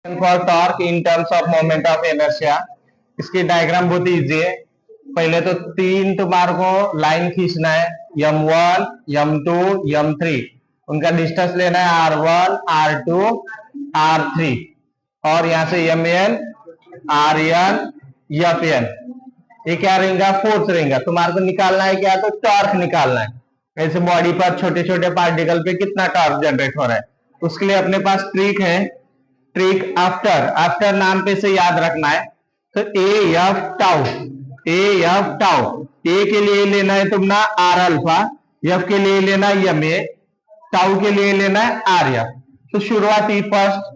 For torque in terms of moment of inertia. इसकी diagram बहुत easy है। पहले तो तीन तुम्हारे को लाइन खींचना है, m1 m2 m3। उनका डिस्टेंस लेना है r1 r2 r3 और यहां से mn rn fn। ये क्या रहेगा? फोर्स रहेगा। तुम्हारे को निकालना है क्या? तो टॉर्क निकालना है। ऐसे बॉडी पर छोटे छोटे पार्टिकल पे कितना टॉर्क जनरेट हो रहा है, उसके लिए अपने पास ट्रिक है। ट्रिक आफ्टर नाम पे से याद रखना है। तो ए एफ टाउ, ए के लिए लेना है तुम ना आर अल्फा, एफ के लिए लेना है एम ए, टाउ के लिए लेना है आर एफ। तो शुरुआती फर्स्ट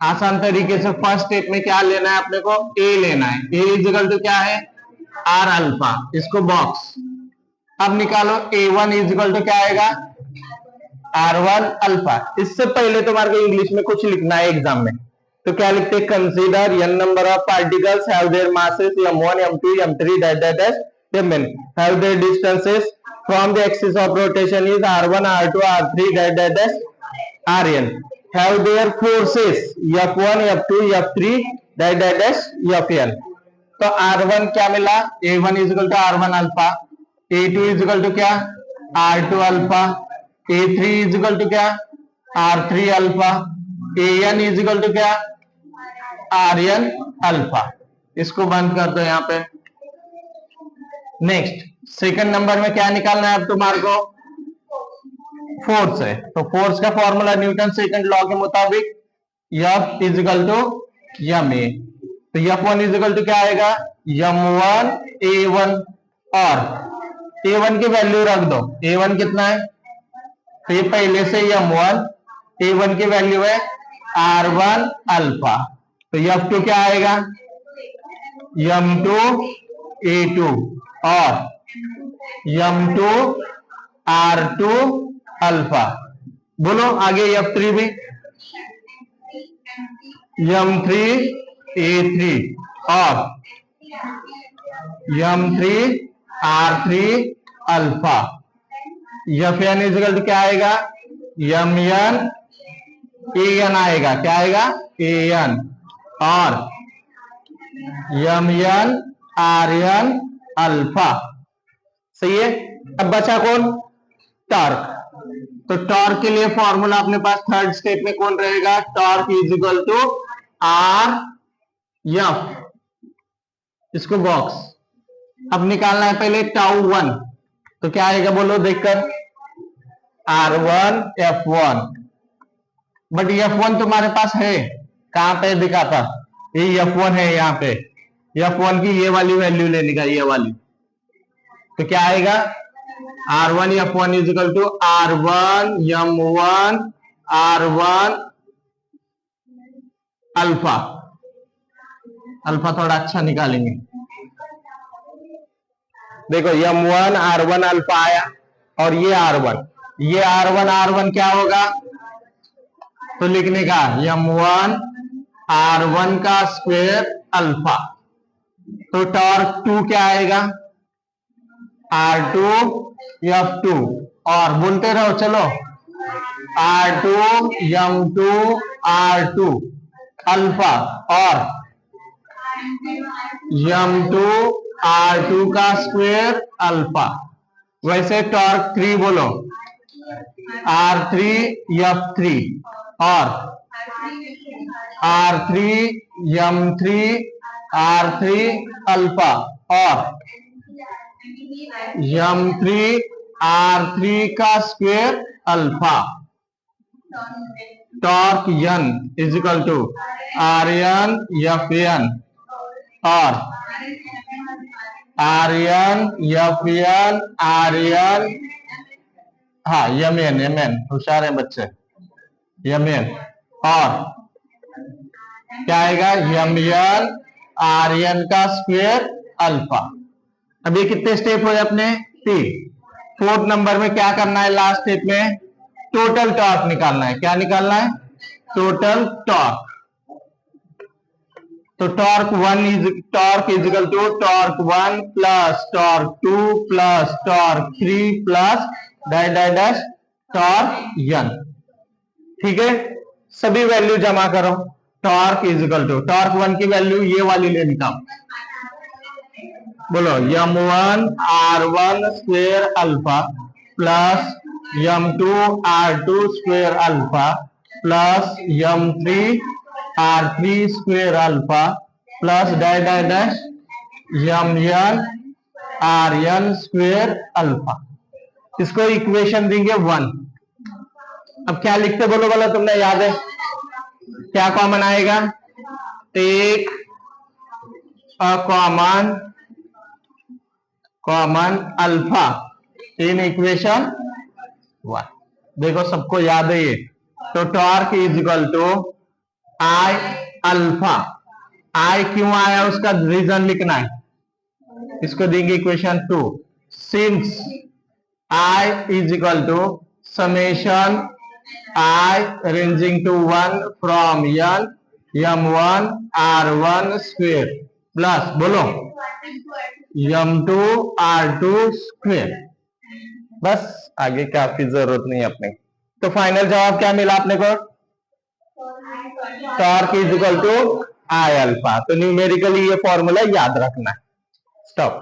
आसान तरीके से फर्स्ट स्टेप में क्या लेना है अपने को? ए लेना है। ए इजिकल टू क्या है? R alpha. इसको बॉक्स। अब निकालो A1 इजिकल टू क्या आएगा? R1 alpha. इससे पहले तुम्हारे को इंग्लिश में कुछ लिखना है एग्जाम में, तो क्या लिखते हैं? Consider n number of particles have their masses m1 m2 m3 mn have their distances from the axis of rotation is r1 r2 r3 rn have their forces f1 f2 f3 fn। तो r1 क्या मिला? A1 is equal to r1 alpha, A2 is equal to क्या? R2 alpha, A3 is equal to क्या? R3 alpha, AN is equal to क्या? RN alpha. इसको बंद कर दो यहां पे। नेक्स्ट सेकंड नंबर में क्या निकालना है अब तुम्हारे को? फोर्स है। तो फोर्स का फॉर्मूला न्यूटन सेकंड लॉ के मुताबिक F is equal to M A. तो F1 इजिकल टू क्या आएगा? m1 A1 और A1 की वैल्यू रख दो। A1 कितना है? तो ये पहले से m1, A1 की वैल्यू है R1 अल्फा। तो F2 क्या आएगा? m2 A2 और m2 R2 अल्फा। बोलो आगे F3 भी, m3 A3 और m3 R3 alpha. Fn is equal to क्या आएगा? mn an आएगा। क्या आएगा? an और mn rn अल्फा। सही है। अब बचा कौन? टॉर्क। तो टॉर्क के लिए फॉर्मूला अपने पास थर्ड स्टेप में कौन रहेगा? Torque is equal to R F. इसको बॉक्स। अब निकालना है पहले टाउ 1। तो क्या आएगा बोलो देखकर? R1 F1। बट F1 तुम्हारे पास है कहां पे? दिखाता। ये F1 है यहाँ पे। F1 की ये वाली वैल्यू लेने का, ये वाली। तो क्या आएगा? R1 F1 is equal to R1 M1 R1 alpha. Alpha थोड़ा अच्छा निकालेंगे। देखो M1 R1 अल्फा आया और ये R1, ये R1 क्या होगा? तो लिखने का M1 R1 का स्क्वायर अल्फा। तो टॉर्क 2 क्या आएगा? R2 F2 और बोलते रहो चलो R2 M2 R2 अल्फा और M2 R2 का स्क्वायर अल्फा। वैसे टॉर्क 3 बोलो R3 F3 और R3 M3 R3 अल्फा और M3 R3 का square alpha. Torque n is equal to Rn Fn और Rn Fn Rn, हाँ mn होशियार है बच्चे, mn और क्या आएगा? mn Rn का स्क्वायर अल्फा। अब ये कितने स्टेप हुए अपने? 3। फोर्थ नंबर में क्या करना है? लास्ट स्टेप में टोटल टॉर्क निकालना है। क्या निकालना है? Total torque. तो torque is equal to torque 1 plus torque 2 plus torque 3 plus torque n। ठीक है। सभी वैल्यू जमा करो। Torque is equal to torque 1 की वैल्यू ये वाली ले निकाल, बोलो m1 r1 square alpha plus m2 r2 square alpha plus m3 r3 square alpha plus dash dash dash mn rn square alpha. इसको इक्वेशन देंगे 1। अब क्या लिखते बोलो बोलो, तुमने याद है क्या कॉमन आएगा? Take a common alpha in equation 1। देखो सबको याद है ये, तो torque is equal to I alpha. I क्यों आया उसका रीजन लिखना है, इसको देंगे equation 2। Since I is equal to summation I ranging to 1 from n m1 r1 square plus बोलो m2 r2 स्क्वेयर। बस आगे क्या आपकी जरूरत नहीं है अपने। तो फाइनल जवाब क्या मिला अपने को? Torque is equal to I alpha. तो न्यूमेरिकली ये फॉर्मूला याद रखना है। स्टॉप।